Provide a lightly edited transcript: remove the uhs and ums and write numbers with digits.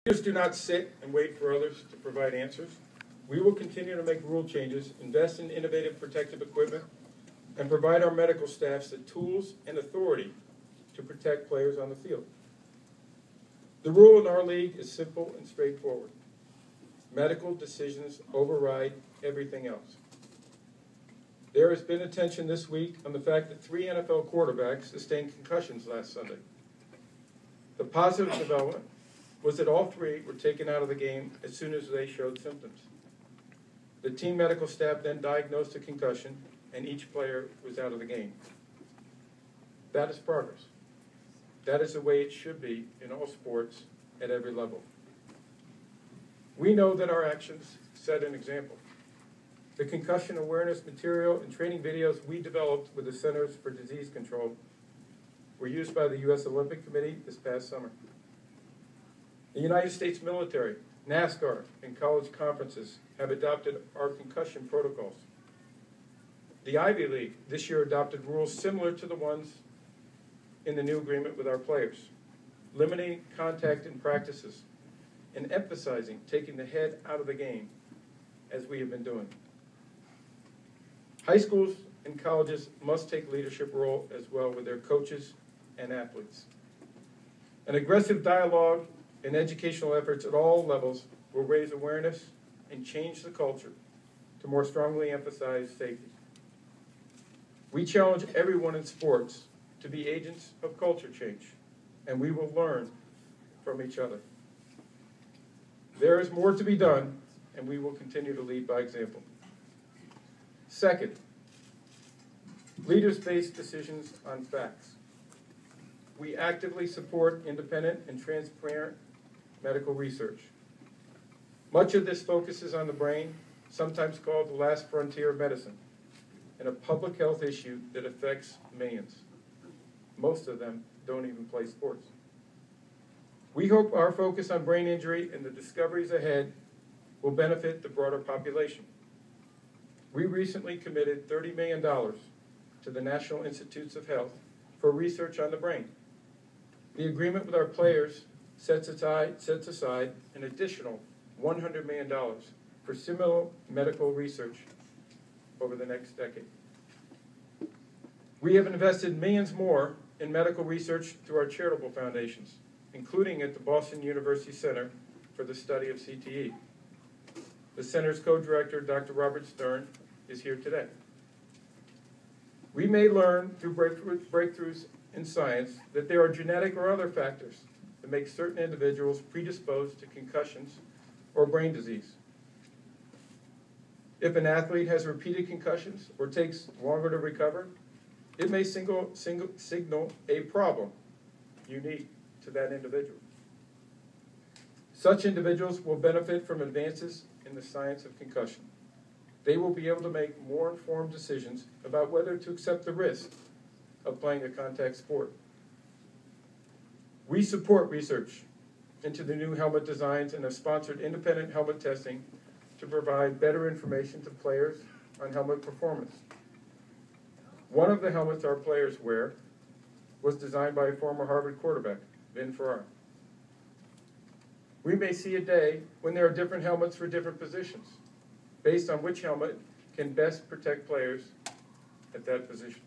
Leaders do not sit and wait for others to provide answers. We will continue to make rule changes, invest in innovative protective equipment, and provide our medical staffs the tools and authority to protect players on the field. The rule in our league is simple and straightforward. Medical decisions override everything else. There has been attention this week on the fact that 3 NFL quarterbacks sustained concussions last Sunday. The positive development was that all 3 were taken out of the game as soon as they showed symptoms. The team medical staff then diagnosed a concussion, and each player was out of the game. That is progress. That is the way it should be in all sports at every level. We know that our actions set an example. The concussion awareness material and training videos we developed with the Centers for Disease Control were used by the U.S. Olympic Committee this past summer. The United States military, NASCAR, and college conferences have adopted our concussion protocols. The Ivy League this year adopted rules similar to the ones in the new agreement with our players, limiting contact in practices and emphasizing taking the head out of the game, as we have been doing. High schools and colleges must take leadership role as well with their coaches and athletes. An aggressive dialogue and educational efforts at all levels will raise awareness and change the culture to more strongly emphasize safety. We challenge everyone in sports to be agents of culture change, and we will learn from each other. There is more to be done, and we will continue to lead by example. Second, leaders base decisions on facts. We actively support independent and transparent medical research. Much of this focuses on the brain, sometimes called the last frontier of medicine, and a public health issue that affects millions. Most of them don't even play sports. We hope our focus on brain injury and the discoveries ahead will benefit the broader population. We recently committed $30 million to the National Institutes of Health for research on the brain. The agreement with our players sets aside an additional $100 million for similar medical research over the next decade. We have invested millions more in medical research through our charitable foundations, including at the Boston University Center for the Study of CTE. The center's co-director, Dr. Robert Stern, is here today. We may learn through breakthroughs in science that there are genetic or other factors that make certain individuals predisposed to concussions or brain disease. If an athlete has repeated concussions or takes longer to recover, it may signal a problem unique to that individual. Such individuals will benefit from advances in the science of concussion. They will be able to make more informed decisions about whether to accept the risk of playing a contact sport. We support research into the new helmet designs and have sponsored independent helmet testing to provide better information to players on helmet performance. One of the helmets our players wear was designed by a former Harvard quarterback, Vin Farrar. We may see a day when there are different helmets for different positions, based on which helmet can best protect players at that position.